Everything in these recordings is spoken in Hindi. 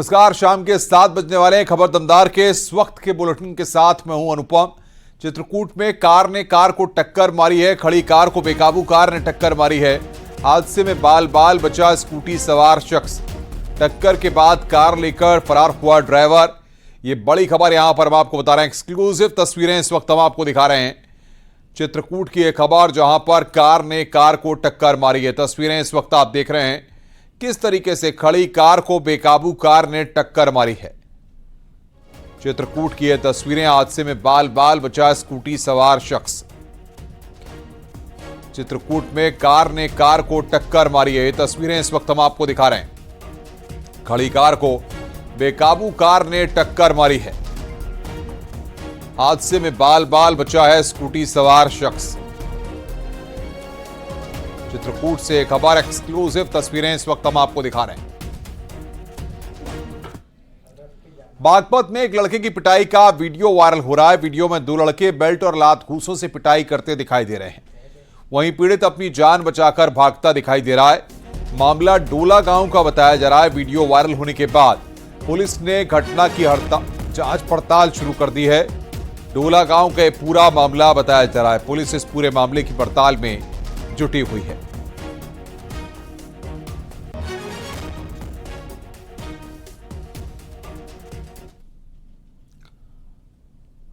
नमस्कार। शाम के 7 बजने वाले हैं। खबर दमदार के इस वक्त के बुलेटिन के साथ मैं हूं अनुपम। चित्रकूट में कार ने कार को टक्कर मारी है। खड़ी कार को बेकाबू कार ने टक्कर मारी है। हादसे में बाल बाल बचा स्कूटी सवार शख्स। टक्कर के बाद कार लेकर फरार हुआ ड्राइवर। ये बड़ी खबर यहां पर हम आपको बता रहे हैं। एक्सक्लूसिव तस्वीरें इस वक्त हम आपको दिखा रहे हैं। चित्रकूट की एक खबर जहां पर कार ने कार को टक्कर मारी है। तस्वीरें इस वक्त आप देख रहे हैं किस तरीके से खड़ी कार को बेकाबू कार ने टक्कर मारी है। चित्रकूट की ये तस्वीरें। हादसे में बाल बाल बचा स्कूटी सवार शख्स। चित्रकूट में कार ने कार को टक्कर मारी है। ये तस्वीरें इस वक्त हम आपको दिखा रहे हैं। खड़ी कार को बेकाबू कार ने टक्कर मारी है। हादसे में बाल बाल बचा है स्कूटी सवार शख्स। चित्रकूट से खबर। एक्सक्लूसिव तस्वीरें इस वक्त हम आपको दिखा रहे हैं। बागपत में एक लड़के की पिटाई का वीडियो वायरल हो रहा है। वीडियो में दो लड़के बेल्ट और लात घूंसों से पिटाई करते दिखाई दे रहे हैं। वहीं पीड़ित अपनी जान बचाकर भागता दिखाई दे रहा है। मामला डोला गांव का बताया जा रहा है। वीडियो वायरल होने के बाद पुलिस ने घटना की जांच पड़ताल शुरू कर दी है। डोला गांव का पूरा मामला बताया जा रहा है। पुलिस इस पूरे मामले की पड़ताल में जुटी हुई है।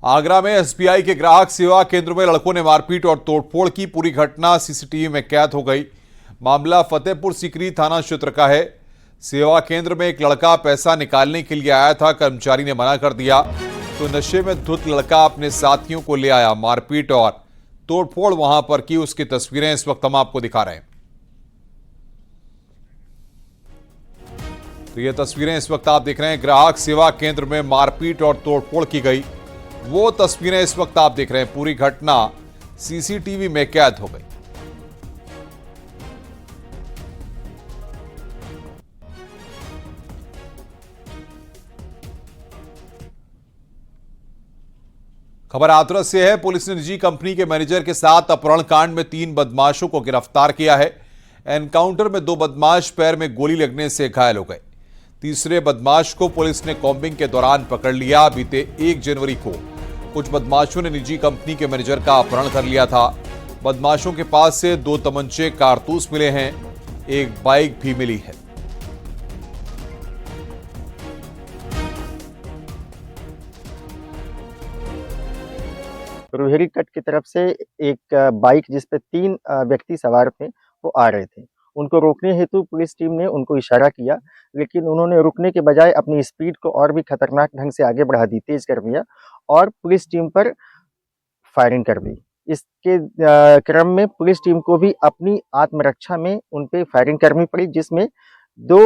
आगरा में एसबीआई के ग्राहक सेवा केंद्र में लड़कों ने मारपीट और तोड़फोड़ की। पूरी घटना सीसीटीवी में कैद हो गई। मामला फतेहपुर सीकरी थाना क्षेत्र का है। सेवा केंद्र में एक लड़का पैसा निकालने के लिए आया था। कर्मचारी ने मना कर दिया तो नशे में धुत लड़का अपने साथियों को ले आया। मारपीट और तोड़फोड़ वहां पर की। उसकी तस्वीरें इस वक्त हम आपको दिखा रहे हैं। तो ये तस्वीरें इस वक्त आप देख रहे हैं। ग्राहक सेवा केंद्र में मारपीट और तोड़फोड़ की गई, वो तस्वीरें इस वक्त आप देख रहे हैं। पूरी घटना सीसीटीवी में कैद हो गई। खबर हाथरस से है। पुलिस ने निजी कंपनी के मैनेजर के साथ अपहरण कांड में 3 बदमाशों को गिरफ्तार किया है। एनकाउंटर में 2 बदमाश पैर में गोली लगने से घायल हो गए। तीसरे बदमाश को पुलिस ने कॉम्बिंग के दौरान पकड़ लिया। बीते 1 जनवरी को कुछ बदमाशों ने निजी कंपनी के मैनेजर का अपहरण कर लिया था। बदमाशों के पास से 2 तमंचे, कारतूस मिले हैं। एक बाइक भी मिली है। रोहिणी कट की तरफ से एक बाइक जिस पे 3 व्यक्ति सवार थे वो आ रहे थे। उनको रोकने हेतु पुलिस टीम ने उनको इशारा किया, लेकिन उन्होंने रुकने के बजाय अपनी स्पीड को और भी खतरनाक ढंग से आगे बढ़ा दी, तेज कर दिया और पुलिस टीम पर फायरिंग कर दी। इसके क्रम में पुलिस टीम को भी अपनी आत्मरक्षा में उन पे फायरिंग करनी पड़ी, जिसमें 2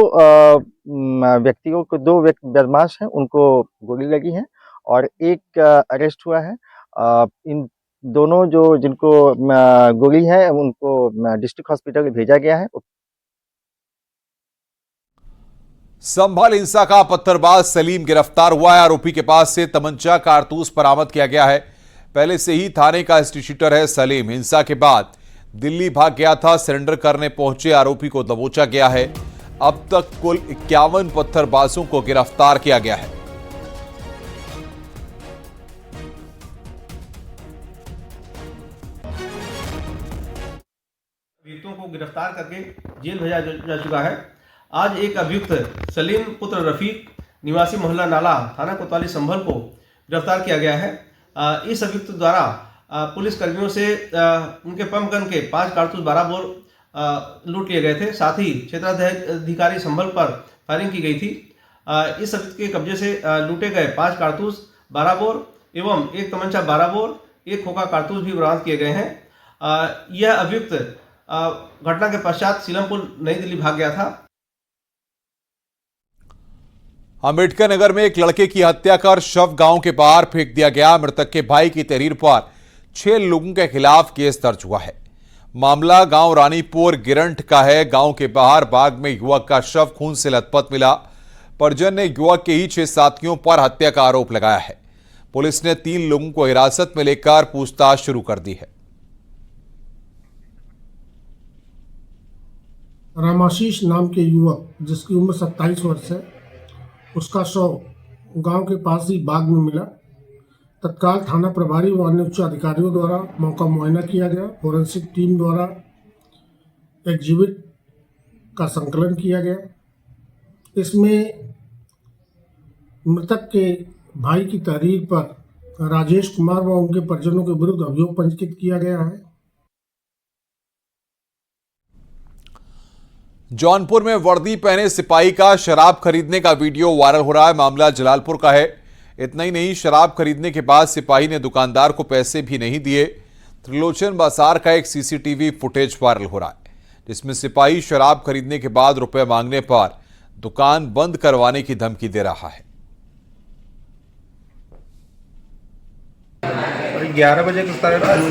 व्यक्तियों को 2 बदमाश हैं उनको गोली लगी है और एक अरेस्ट हुआ है। इन दोनों जिनको गोली है उनको डिस्ट्रिक्ट हॉस्पिटल भेजा गया है। संभल हिंसा का पत्थरबाज सलीम गिरफ्तार हुआ है। आरोपी के पास से तमंचा, कारतूस बरामद किया गया है। पहले से ही थाने का स्टेशनर है सलीम। हिंसा के बाद दिल्ली भाग गया था। सरेंडर करने पहुंचे आरोपी को दबोचा गया है। अब तक कुल 51 पत्थरबाजों को गिरफ्तार किया गया है। अभियुक्तों को गिरफ्तार करके जेल भेजा जा चुका है। आज एक अभियुक्त सलीम पुत्र रफीक निवासी मोहल्ला नाला, थाना कोतवाली संभल को गिरफ्तार किया गया है। इस अभियुक्त द्वारा पुलिस कर्मियों से उनके पंप गन के 5 कारतूस 12 बोर लूट लिए गए थे। साथ ही क्षेत्राधिकारी संभल पर फायरिंग की गई थी। इस अभियुक्त के कब्जे से लूटे गए 5 कारतूस 12 बोर एवं एक तमंचा 12 बोर, एक खोखा कारतूस भी बरामद किए गए हैं। यह अभियुक्त घटना के पश्चात सीलमपुर नई दिल्ली भाग गया था। अम्बेडकर नगर में एक लड़के की हत्या कर शव गांव के बाहर फेंक दिया गया। मृतक के भाई की तहरीर पर 6 लोगों के खिलाफ केस दर्ज हुआ है। मामला गांव रानीपुर गिरंट का है। गांव के बाहर बाग में युवक का शव खून से लथपथ मिला। परिजन ने युवक के ही 6 साथियों पर हत्या का आरोप लगाया है। पुलिस ने 3 लोगों को हिरासत में लेकर पूछताछ शुरू कर दी है। रामाशीष नाम के युवक जिसकी उम्र 27 वर्ष है, उसका शव गांव के पास ही बाग में मिला। तत्काल थाना प्रभारी व अन्य उच्च अधिकारियों द्वारा मौका मुआयना किया गया। फोरेंसिक टीम द्वारा एग्जिबिट का संकलन किया गया। इसमें मृतक के भाई की तहरीर पर राजेश कुमार व उनके परिजनों के विरुद्ध अभियोग पंजीकृत किया गया है। जौनपुर में वर्दी पहने सिपाही का शराब खरीदने का वीडियो वायरल हो रहा है। मामला जलालपुर का है। इतना ही नहीं, शराब खरीदने के बाद सिपाही ने दुकानदार को पैसे भी नहीं दिए। त्रिलोचन बाजार का एक सीसीटीवी फुटेज वायरल हो रहा है, जिसमें सिपाही शराब खरीदने के बाद रुपए मांगने पर दुकान बंद करवाने की धमकी दे रहा है। 11 बजे के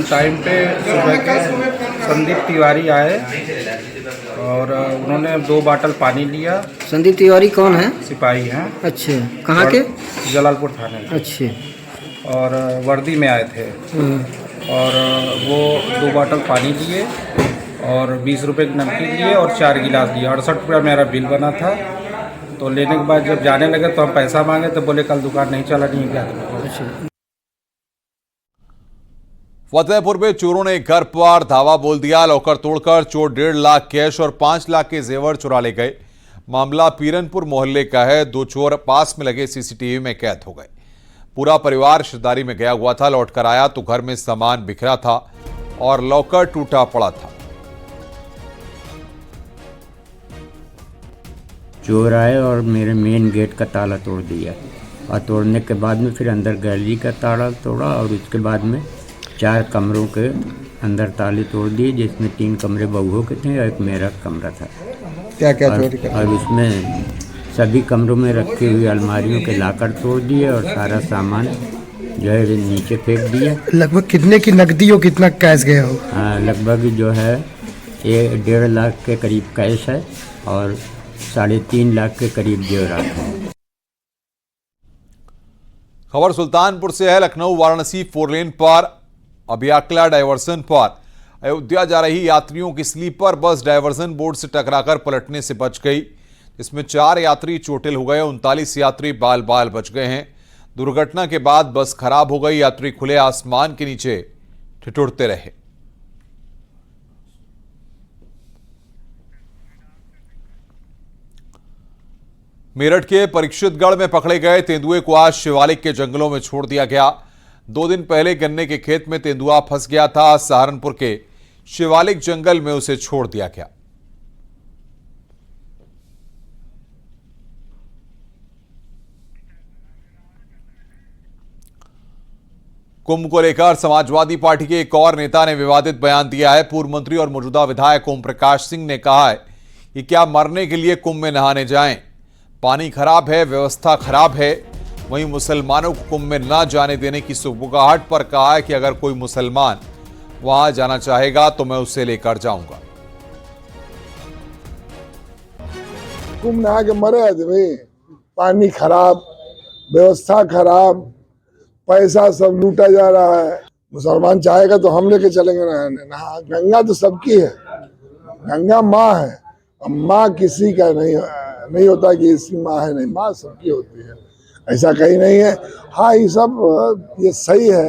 टाइम पे सुबह के संदीप तिवारी आए और उन्होंने 2 बाटल पानी लिया। संदीप तिवारी कौन है? सिपाही हैं। अच्छे, कहाँ के? जलालपुर थाने के। अच्छे। और वर्दी में आए थे और वो 2 बाटल पानी लिए और 20 रुपये की नमकीन लिए और 4 गिलास लिए। 68 रुपया मेरा बिल बना था। तो लेने के बाद जब जाने लगे तो हम पैसा मांगे तो बोले कल दुकान नहीं चला, नहीं गया। फतेहपुर में चोरों ने घर पर धावा बोल दिया। लॉकर तोड़कर चोर 1.5 लाख कैश और 5 लाख के जेवर चुरा ले गए। मामला पीरनपुर मोहल्ले का है। 2 चोर पास में लगे सीसीटीवी में कैद हो गए। पूरा परिवार रिश्तेदारी में गया हुआ था। लौटकर आया तो घर में सामान बिखरा था और लॉकर टूटा पड़ा था। चोर आए और मेरे मेन गेट का ताला तोड़ दिया और तोड़ने के बाद में फिर अंदर गैलरी का ताला तोड़ा और उसके बाद में 4 कमरों के अंदर ताले तोड़ दिए, जिसमें 3 कमरे बहुओं के थे और एक मेरा कमरा था। क्या क्या चोरी कर? और उसमें सभी कमरों में रखी हुई अलमारियों के लाकर तोड़ दिए और सारा सामान जो है नीचे फेंक दिया। लगभग कितने की नकदी हो, कितना कैश गया हो? हाँ, लगभग जो है ये 1.5 लाख के करीब कैश है और 3.5 लाख के करीब जेवरात है। खबर सुल्तानपुर से है। लखनऊ वाराणसी 4 लेन पर अभियाकला डायवर्सन पर अयोध्या जा रही यात्रियों की स्लीपर बस डायवर्सन बोर्ड से टकराकर पलटने से बच गई, जिसमें 4 यात्री चोटिल हो गए। 39 यात्री बाल बाल बच गए हैं। दुर्घटना के बाद बस खराब हो गई। यात्री खुले आसमान के नीचे ठिठुरते रहे। मेरठ के परीक्षितगढ़ में पकड़े गए तेंदुए को आज शिवालिक के जंगलों में छोड़ दिया गया। 2 दिन पहले गन्ने के खेत में तेंदुआ फंस गया था। आज सहारनपुर के शिवालिक जंगल में उसे छोड़ दिया गया। कुंभ को लेकर समाजवादी पार्टी के एक और नेता ने विवादित बयान दिया है। पूर्व मंत्री और मौजूदा विधायक ओम प्रकाश सिंह ने कहा है कि क्या मरने के लिए कुंभ में नहाने जाएं? पानी खराब है, व्यवस्था खराब है। वहीं मुसलमानों को कुंभ में न जाने देने की सुबुगाहट पर कहा है कि अगर कोई मुसलमान वहां जाना चाहेगा तो मैं उसे लेकर जाऊंगा। कुंभ नहा के मरे आदमी, पानी खराब, व्यवस्था खराब, पैसा सब लूटा जा रहा है। मुसलमान चाहेगा तो हम लेके चलेंगे नहाने। गंगा तो सबकी है, गंगा माँ है। माँ किसी का नहीं होता कि इसकी माँ है, नहीं, माँ सबकी होती है, ऐसा कहीं नहीं है। हाँ, ये सही है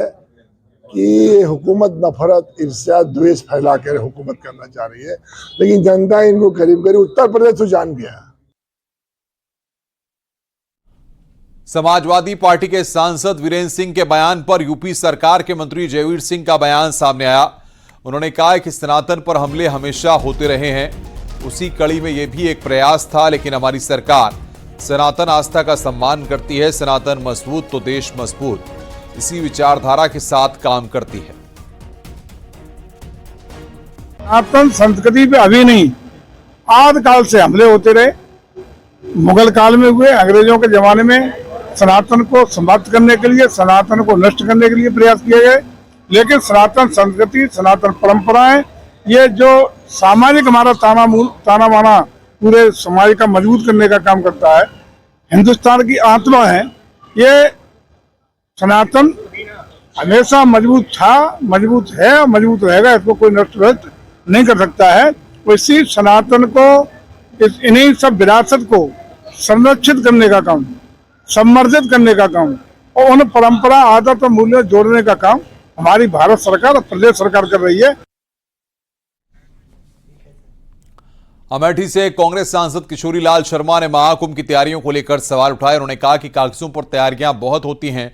कि हुकूमत नफरत, ईर्ष्या, द्वेष फैला कर हुकूमत करना चाह रही है, लेकिन जनता इनको करीब करीब उत्तर प्रदेश तो जान गया। समाजवादी पार्टी के सांसद वीरेंद्र सिंह के बयान पर यूपी सरकार के मंत्री जयवीर सिंह का बयान सामने आया। उन्होंने कहा कि सनातन पर हमले हमेशा होते रहे हैं, उसी कड़ी में यह भी एक प्रयास था, लेकिन हमारी सरकार सनातन आस्था का सम्मान करती है। सनातन मजबूत तो देश मजबूत, इसी विचारधारा के साथ काम करती है। सनातन संस्कृति पे अभी नहीं, आदिकाल से हमले होते रहे। मुगल काल में हुए, अंग्रेजों के जमाने में सनातन को समाप्त करने के लिए, सनातन को नष्ट करने के लिए प्रयास किए गए। लेकिन सनातन संस्कृति, सनातन परंपराएं, ये जो सामाजिक हमारा ताना बाना पूरे समाज का मजबूत करने का काम करता है, हिंदुस्तान की आत्मा है। ये सनातन हमेशा मजबूत था, मजबूत है और मजबूत रहेगा। इसको कोई नष्ट नहीं कर सकता है। तो इसी सनातन को, इन्हीं सब विरासत को संरक्षित करने का काम सम्मार्जित करने का काम और उन्हें परंपरा, आदत और मूल्य जोड़ने का काम हमारी भारत सरकार और प्रदेश सरकार कर रही है। अमेठी से कांग्रेस सांसद किशोरी लाल शर्मा ने महाकुंभ की तैयारियों को लेकर सवाल उठाए। उन्होंने कहा कि कागजों पर तैयारियां बहुत होती हैं,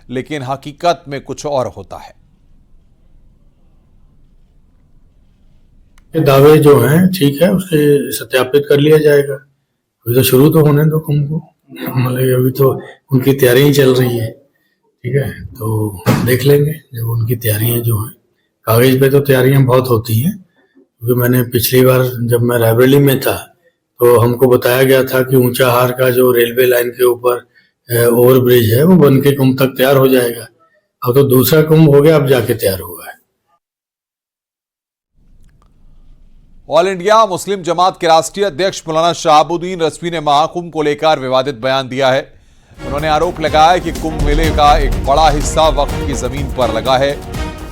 लेकिन हकीकत में कुछ और होता है। ये दावे जो हैं ठीक है, उसके सत्यापित कर लिया जाएगा। अभी तो शुरू तो होने दो कुंभ को, मतलब अभी तो उनकी तैयारियां चल रही है, ठीक है, तो देख लेंगे जब उनकी तैयारियां जो हैं। कागज पे तो तैयारियां बहुत होती हैं, क्योंकि मैंने पिछली बार जब मैं रायबरेली में था तो हमको बताया गया था कि ऊंचाहार का जो रेलवे लाइन के ऊपर ओवरब्रिज है वो बन के कुंभ तक तैयार हो जाएगा। अब तो दूसरा कुंभ हो गया, अब जाके तैयार हुआ है। ऑल इंडिया मुस्लिम जमात के राष्ट्रीय अध्यक्ष मौलाना शहाबुद्दीन रजवी ने महाकुंभ को लेकर विवादित बयान दिया है। उन्होंने आरोप लगाया कि कुंभ मेले का एक बड़ा हिस्सा वक्फ की जमीन पर लगा है।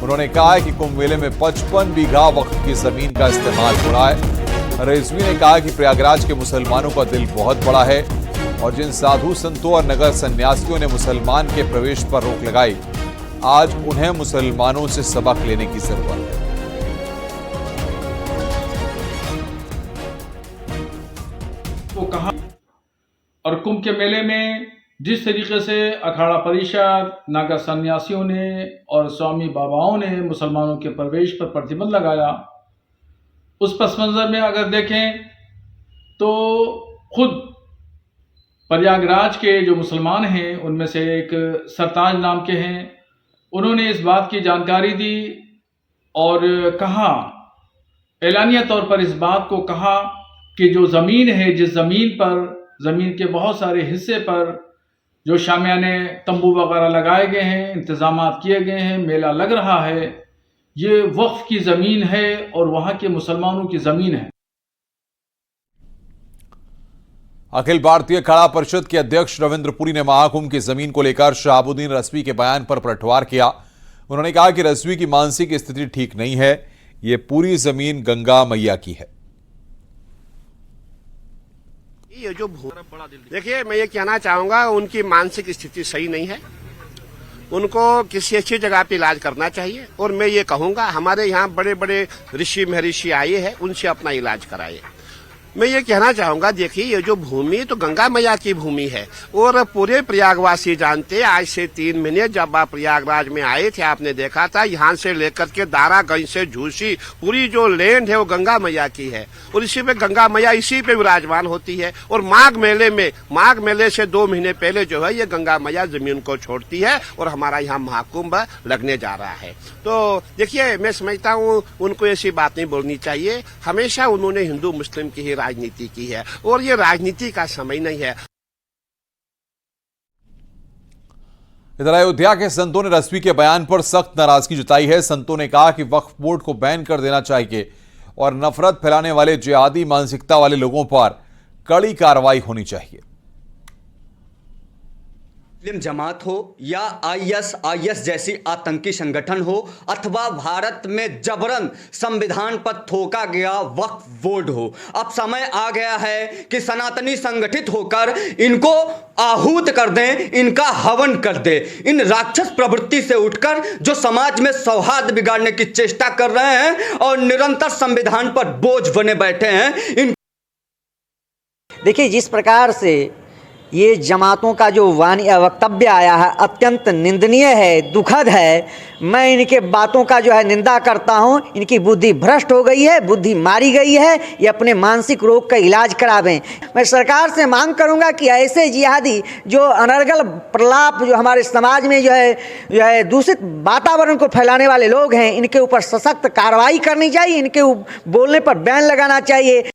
उन्होंने कहा है कि कुंभ मेले में 55 बीघा वक्फ की जमीन का इस्तेमाल हो रहा है। रिजवी ने कहा कि प्रयागराज के मुसलमानों का दिल बहुत बड़ा है और जिन साधु संतों और नगर सन्यासियों ने मुसलमान के प्रवेश पर रोक लगाई, आज उन्हें मुसलमानों से सबक लेने की जरूरत है। वो कहा और कुंभ के मेले में जिस तरीके से अखाड़ा परिषद, नागा सन्यासियों ने और स्वामी बाबाओं ने मुसलमानों के प्रवेश पर प्रतिबंध लगाया, उस पस मंजर में अगर देखें तो खुद प्रयागराज के जो मुसलमान हैं उनमें से एक सरताज नाम के हैं, उन्होंने इस बात की जानकारी दी और कहा, एलानिया तौर पर इस बात को कहा कि जो ज़मीन है, जिस ज़मीन पर, ज़मीन के बहुत सारे हिस्से पर जो शामियाने तंबू वगैरह लगाए गए हैं, इंतजामात किए गए हैं, मेला लग रहा है, ये वक्फ की ज़मीन है और वहाँ के मुसलमानों की ज़मीन है। अखिल भारतीय अखाड़ा परिषद के अध्यक्ष रविंद्र पुरी ने महाकुंभ की जमीन को लेकर शहाबुद्दीन रजवी के बयान पर पलटवार किया। उन्होंने कहा कि रजवी की मानसिक स्थिति ठीक नहीं है, ये पूरी जमीन गंगा मैया की है। ये जो देखिए, मैं ये कहना चाहूंगा, उनकी मानसिक स्थिति सही नहीं है, उनको किसी अच्छी जगह पे इलाज करना चाहिए। और मैं ये कहूंगा, हमारे यहाँ बड़े बड़े ऋषि महर्षि आए हैं, उनसे अपना इलाज कराइए। मैं ये कहना चाहूंगा, देखिए ये जो भूमि तो गंगा मैया की भूमि है और पूरे प्रयागवासी जानते, आज से 3 महीने जब आप प्रयागराज में आए थे, आपने देखा था यहाँ से लेकर के दारागंज से झूसी पूरी जो लैंड है वो गंगा मैया की है और इसी पे गंगा मैया इसी पे विराजमान होती है। और माघ मेले से 2 महीने पहले जो है ये गंगा मैया जमीन को छोड़ती है और हमारा यहाँ महाकुंभ लगने जा रहा है। तो देखिए, मैं समझता हूँ उनको ऐसी बात नहीं बोलनी चाहिए। हमेशा उन्होंने हिंदू मुस्लिम की ही राजनीति की है और ये राजनीति का समय नहीं है। इधर अयोध्या के संतों ने रजवी के बयान पर सख्त नाराजगी जताई है। संतों ने कहा कि वक्फ बोर्ड को बैन कर देना चाहिए और नफरत फैलाने वाले जिहादी मानसिकता वाले लोगों पर कड़ी कार्रवाई होनी चाहिए। मुस्लिम जमात हो या ISIS जैसी आतंकी संगठन हो अथवा भारत में जबरन संविधान पर थोका गया वक्फ बोर्ड हो, अब समय आ गया है कि सनातनी संगठित होकर इनको आहूत कर दें, इनका हवन कर दें। इन राक्षस प्रवृत्ति से उठकर जो समाज में सौहार्द बिगाड़ने की चेष्टा कर रहे हैं और निरंतर संविधान पर बोझ बने बैठे हैं। देखिए, जिस प्रकार से ये जमातों का जो वक्तव्य आया है अत्यंत निंदनीय है, दुखद है। मैं इनके बातों का जो है निंदा करता हूँ। इनकी बुद्धि भ्रष्ट हो गई है, बुद्धि मारी गई है। ये अपने मानसिक रोग का इलाज करावें। मैं सरकार से मांग करूँगा कि ऐसे जिहादी जो अनर्गल प्रलाप जो हमारे समाज में जो है दूषित वातावरण को फैलाने वाले लोग हैं, इनके ऊपर सशक्त कार्रवाई करनी चाहिए, इनके बोलने पर बैन लगाना चाहिए।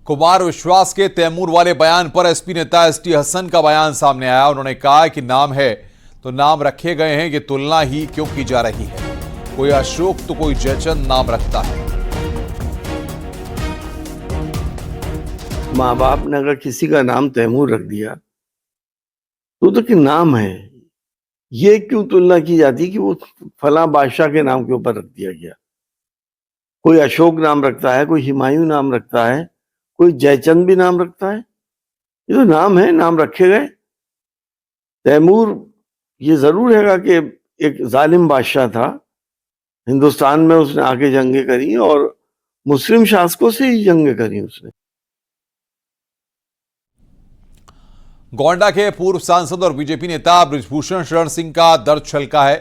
कुमार विश्वास के तैमूर वाले बयान पर एसपी नेता एसटी हसन का बयान सामने आया। उन्होंने कहा कि नाम है तो नाम रखे गए हैं, ये तुलना ही क्यों की जा रही है। कोई अशोक तो कोई जयचंद नाम रखता है। माँ बाप ने अगर किसी का नाम तैमूर रख दिया तो कि नाम है, ये क्यों तुलना की जाती कि वो फला बादशाह के नाम के ऊपर रख दिया गया। कोई अशोक नाम रखता है, कोई हुमायूं नाम रखता है, कोई जयचंद भी नाम रखता है। ये तो नाम है, नाम रखे गए। तैमूर ये जरूर हैगा कि एक जालिम बादशाह था, हिंदुस्तान में उसने आके जंगें करी और मुस्लिम शासकों से ही जंगें करी उसने। गोंडा के पूर्व सांसद और बीजेपी नेता बृजभूषण शरण सिंह का दर्द छलका है।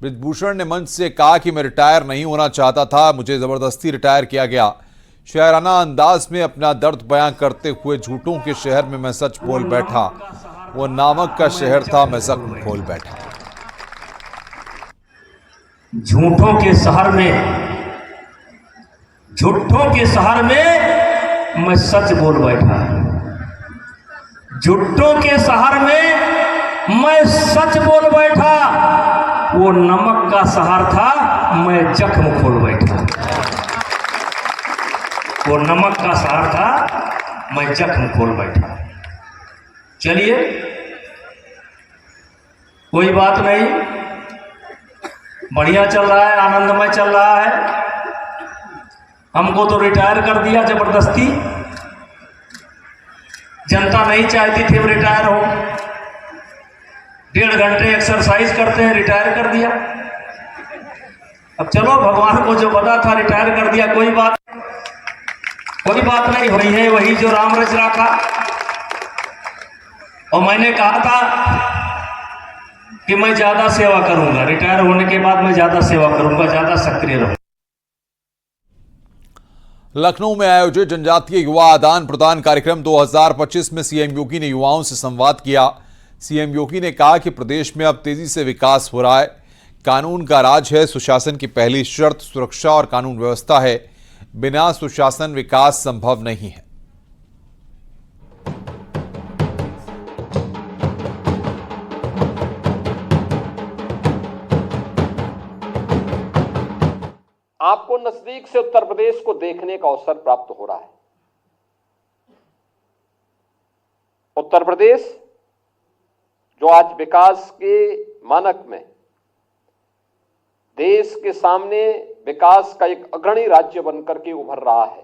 बृजभूषण ने मंच से कहा कि मैं रिटायर नहीं होना चाहता था, मुझे जबरदस्ती रिटायर किया गया। शायराना अंदाज में अपना दर्द बयां करते हुए झूठों के शहर में मैं सच बोल बैठा, वो नामक का शहर था, मैं जख्म खोल बैठा। झूठों के शहर में मैं सच बोल बैठा, झूठों के शहर में मैं सच बोल बैठा, वो नमक का शहर था, मैं जख्म खोल बैठा। वो नमक का शहर था, मैं जख्म खोल बैठा। चलिए कोई बात नहीं, बढ़िया चल रहा है, आनंदमय चल रहा है। हमको तो रिटायर कर दिया जबरदस्ती, जनता नहीं चाहती थी हम रिटायर हो। 1.5 घंटे एक्सरसाइज करते हैं, रिटायर कर दिया। अब चलो भगवान को जो पता था रिटायर कर दिया, कोई बात नहीं, हुई है वही जो राम रच रखा। और मैंने कहा था कि मैं ज्यादा सेवा करूंगा, रिटायर होने के बाद मैं ज्यादा सेवा करूंगा, ज्यादा सक्रिय रहूंगा। लखनऊ में आयोजित जनजातीय युवा आदान प्रदान कार्यक्रम 2025 में सीएम योगी ने युवाओं से संवाद किया। सीएम योगी ने कहा कि प्रदेश में अब तेजी से विकास हो रहा है, कानून का राज है, सुशासन की पहली शर्त सुरक्षा और कानून व्यवस्था है, बिना सुशासन विकास संभव नहीं है। आपको नजदीक से उत्तर प्रदेश को देखने का अवसर प्राप्त हो रहा है। उत्तर प्रदेश जो आज विकास के मानक में देश के सामने विकास का एक अग्रणी राज्य बनकर के उभर रहा है,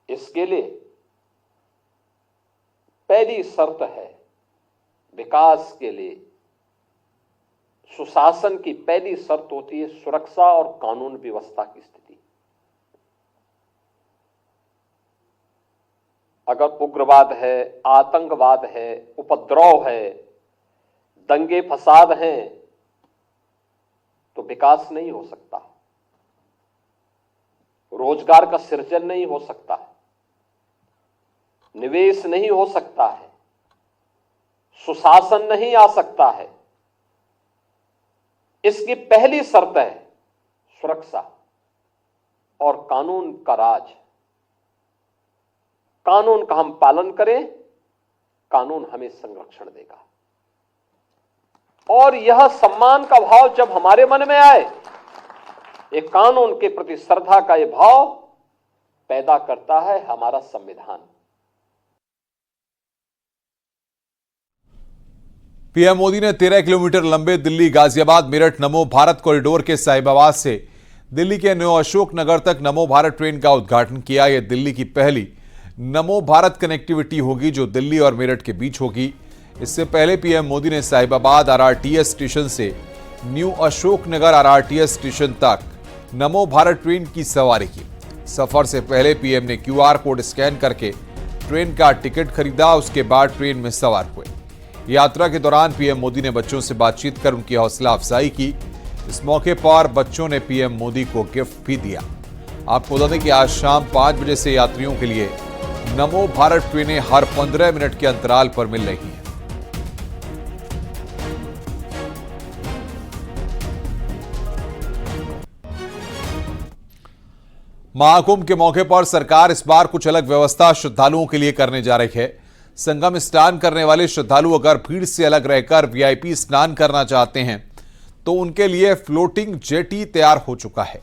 इसके लिए पहली शर्त है विकास के लिए सुशासन की पहली शर्त होती है सुरक्षा और कानून व्यवस्था की स्थिति। अगर उग्रवाद है, आतंकवाद है, उपद्रव है, दंगे फसाद हैं, तो विकास नहीं हो सकता, रोजगार का सृजन नहीं हो सकता है, निवेश नहीं हो सकता है, सुशासन नहीं आ सकता है। इसकी पहली शर्त है सुरक्षा और कानून का राज। कानून का हम पालन करें, कानून हमें संरक्षण देगा। और यह सम्मान का भाव जब हमारे मन में आए, एक कानून के प्रति श्रद्धा का यह भाव पैदा करता है हमारा संविधान। पीएम मोदी ने 13 किलोमीटर लंबे दिल्ली गाजियाबाद मेरठ नमो भारत कॉरिडोर के साहिबाबाद से दिल्ली के न्यू अशोक नगर तक नमो भारत ट्रेन का उद्घाटन किया। यह दिल्ली की पहली नमो भारत कनेक्टिविटी होगी जो दिल्ली और मेरठ के बीच होगी। इससे पहले पीएम मोदी ने साहिबाबाद आरआरटीएस स्टेशन से new Ashok Nagar RRTS station तक नमो भारत ट्रेन की सवारी की। सफर से पहले पीएम ने क्यूआर कोड स्कैन करके ट्रेन का टिकट खरीदा, उसके बाद ट्रेन में सवार हुए। यात्रा के दौरान पीएम मोदी ने बच्चों से बातचीत कर उनकी हौसला अफजाई की। इस मौके पर बच्चों ने पीएम मोदी को गिफ्ट भी दिया। आपको बता दें कि आज शाम 5 बजे से यात्रियों के लिए नमो भारत ट्रेनें हर 15 मिनट के अंतराल पर मिल रही हैं। महाकुंभ के मौके पर सरकार इस बार कुछ अलग व्यवस्था श्रद्धालुओं के लिए करने जा रही है। संगम स्नान करने वाले श्रद्धालु अगर भीड़ से अलग रहकर वीआईपी स्नान करना चाहते हैं तो उनके लिए फ्लोटिंग जेटी तैयार हो चुका है।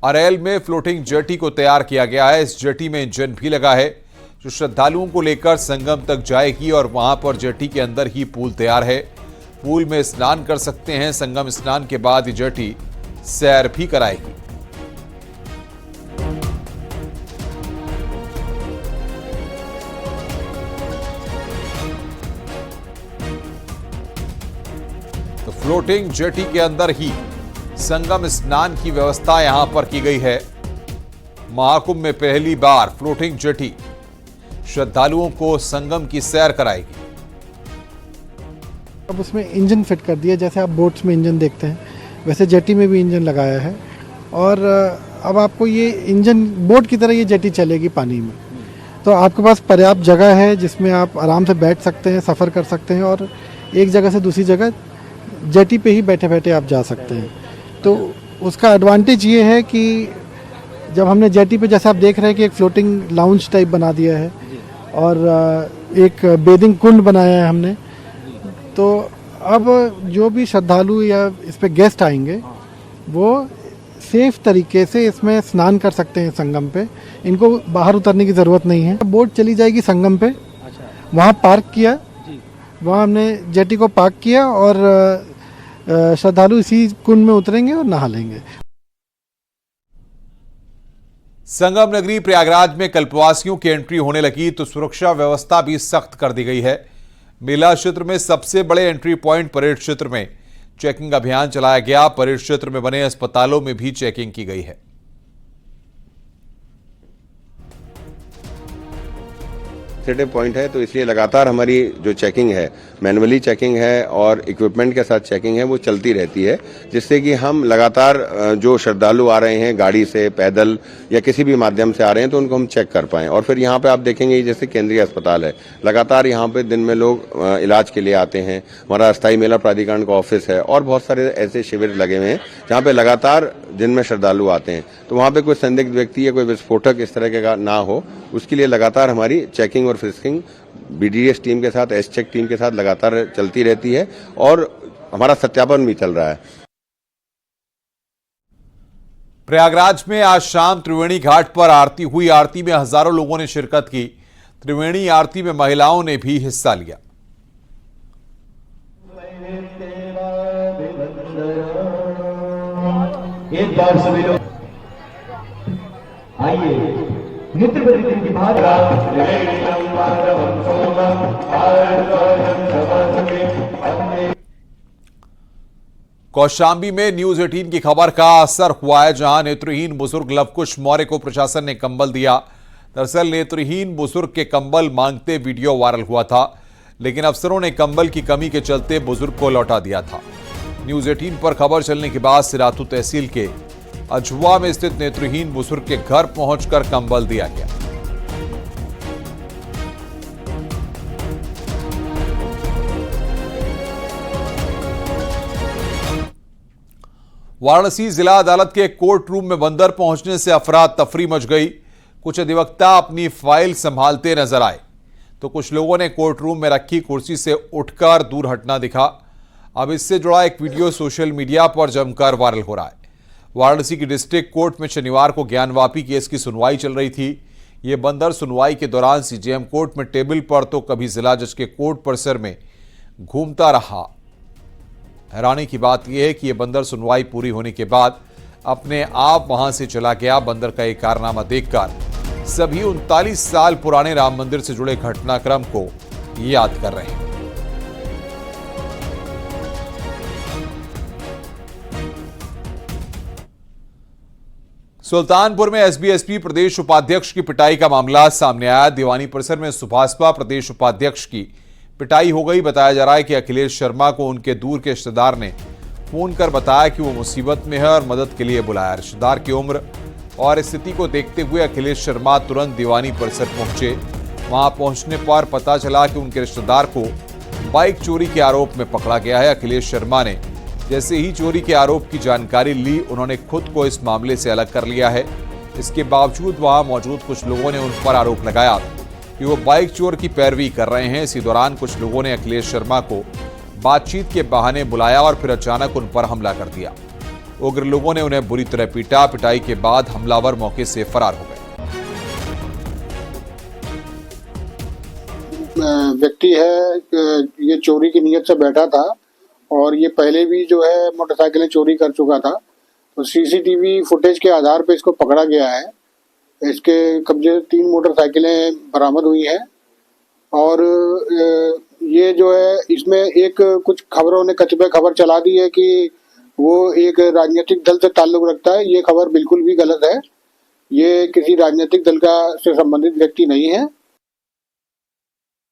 अरेल में फ्लोटिंग जेटी को तैयार किया गया है। इस जेटी में इंजन भी लगा है जो श्रद्धालुओं को लेकर संगम तक जाएगी और वहां पर जेटी के अंदर ही पूल तैयार है। पूल में स्नान कर सकते हैं। संगम स्नान के बाद ये जेटी सैर भी कराएगी। फ्लोटिंग जेटी के अंदर ही संगम स्नान की व्यवस्था यहां पर की गई है। महाकुंभ में पहली बार फ्लोटिंग जेटी श्रद्धालुओं को संगम की सैर कराएगी। अब उसमें इंजन फिट कर दिया, जैसे आप बोट्स में इंजन देखते हैं वैसे जेटी में भी इंजन लगाया है, और अब आपको ये इंजन बोट की तरह ये जेटी चलेगी पानी में। तो आपके पास पर्याप्त जगह है जिसमें आप आराम से बैठ सकते हैं, सफ़र कर सकते हैं, और एक जगह से दूसरी जगह जेटी पे ही बैठे बैठे आप जा सकते हैं। तो उसका एडवांटेज ये है कि जब हमने जेटी पे, जैसे आप देख रहे हैं कि एक फ्लोटिंग लाउंज टाइप बना दिया है और एक बेदिंग कुंड बनाया है हमने, तो अब जो भी श्रद्धालु या इस पे गेस्ट आएंगे वो सेफ तरीके से इसमें स्नान कर सकते हैं संगम पे। इनको बाहर उतरने की ज़रूरत नहीं है। बोट चली जाएगी संगम पे, वहाँ पार्क किया, वहाँ हमने जेटी को पार्क किया और श्रद्धालु इसी कुंड में उतरेंगे और नहा लेंगे। संगम नगरी प्रयागराज में कल्पवासियों की एंट्री होने लगी तो सुरक्षा व्यवस्था भी सख्त कर दी गई है। मेला क्षेत्र में सबसे बड़े एंट्री पॉइंट परेड क्षेत्र में चेकिंग अभियान चलाया गया। परेड क्षेत्र में बने अस्पतालों में भी चेकिंग की गई है। सेंसिटिव पॉइंट है, तो इसलिए लगातार हमारी जो चेकिंग है, मैनुअली चेकिंग है और इक्विपमेंट के साथ चेकिंग है, वो चलती रहती है, जिससे कि हम लगातार जो श्रद्धालु आ रहे हैं गाड़ी से, पैदल या किसी भी माध्यम से आ रहे हैं, तो उनको हम चेक कर पाएं। और फिर यहाँ पे आप देखेंगे जैसे केंद्रीय अस्पताल है, लगातार यहाँ पे दिन में लोग इलाज के लिए आते हैं। हमारा अस्थायी मेला प्राधिकरण का ऑफिस है और बहुत सारे ऐसे शिविर लगे हुए हैं जहाँ पे लगातार दिन में श्रद्धालु आते हैं। तो वहाँ पे कोई संदिग्ध व्यक्ति या कोई विस्फोटक इस तरह का ना हो, उसके लिए लगातार हमारी चेकिंग और फ्रिस्किंग बीडीएस टीम के साथ, एस चेक टीम के साथ लगातार चलती रहती है और हमारा सत्यापन भी चल रहा है। प्रयागराज में आज शाम त्रिवेणी घाट पर आरती हुई। आरती में हजारों लोगों ने शिरकत की। त्रिवेणी आरती में महिलाओं ने भी हिस्सा लिया। एक बार सभी लोग आइए नित्य प्रतिदिन की भांति कौशाम्बी में न्यूज 18 की खबर का असर हुआ है, जहां नेत्रहीन बुजुर्ग लवकुश मौर्य को प्रशासन ने कंबल दिया। दरअसल नेत्रहीन बुजुर्ग के कंबल मांगते वीडियो वायरल हुआ था, लेकिन अफसरों ने कंबल की कमी के चलते बुजुर्ग को लौटा दिया था। न्यूज 18 पर खबर चलने के बाद सिराथू तहसील के अझुआ में स्थित नेत्रहीन बुजुर्ग के घर पहुंचकर कंबल दिया गया। वाराणसी जिला अदालत के कोर्ट रूम में बंदर पहुंचने से अफरा तफरी मच गई। कुछ अधिवक्ता अपनी फाइल संभालते नजर आए तो कुछ लोगों ने कोर्ट रूम में रखी कुर्सी से उठकर दूर हटना दिखा। अब इससे जुड़ा एक वीडियो सोशल मीडिया पर जमकर वायरल हो रहा है। वाराणसी की डिस्ट्रिक्ट कोर्ट में शनिवार को ज्ञानवापी केस की सुनवाई चल रही थी। ये बंदर सुनवाई के दौरान सीजेएम कोर्ट में टेबल पर तो कभी जिला जज के कोर्ट परिसर में घूमता रहा। हैरानी की बात यह है कि यह बंदर सुनवाई पूरी होने के बाद अपने आप वहां से चला गया। बंदर का एक कारनामा देखकर सभी 39 साल पुराने राम मंदिर से जुड़े घटनाक्रम को याद कर रहे हैं। सुल्तानपुर में एसबीएसपी प्रदेश उपाध्यक्ष की पिटाई का मामला सामने आया। दीवानी परिसर में सुभाषपा प्रदेश उपाध्यक्ष की पिटाई हो गई। बताया जा रहा है कि अखिलेश शर्मा को उनके दूर के रिश्तेदार ने फोन कर बताया कि वो मुसीबत में है और मदद के लिए बुलाया। रिश्तेदार की उम्र और स्थिति को देखते हुए अखिलेश शर्मा तुरंत दीवानी परिसर पहुंचे। वहां पहुंचने पर पता चला कि उनके रिश्तेदार को बाइक चोरी के आरोप में पकड़ा गया है। अखिलेश शर्मा ने जैसे ही चोरी के आरोप की जानकारी ली, उन्होंने खुद को इस मामले से अलग कर लिया है। इसके बावजूद वहां मौजूद कुछ लोगों ने उन पर आरोप लगाया कि वो बाइक चोर की पैरवी कर रहे हैं। इसी दौरान कुछ लोगों ने अखिलेश शर्मा को बातचीत के बहाने बुलाया और फिर अचानक उन पर हमला कर दिया। उग्र लोगों ने उन्हें बुरी तरह पीटा। पिटाई के बाद हमलावर मौके से फरार हो गए। व्यक्ति है, ये चोरी की नीयत से बैठा था और ये पहले भी जो है मोटरसाइकिलें चोरी कर चुका था। तो सीसीटीवी फुटेज के आधार पर इसको पकड़ा गया है। इसके कब्जे 3 मोटरसाइकिलें बरामद हुई हैं और ये जो है इसमें एक कुछ खबरों ने कतिपय खबर चला दी है कि वो एक राजनीतिक दल से ताल्लुक रखता है। ये खबर बिल्कुल भी गलत है। ये किसी राजनीतिक दल का से संबंधित व्यक्ति नहीं है।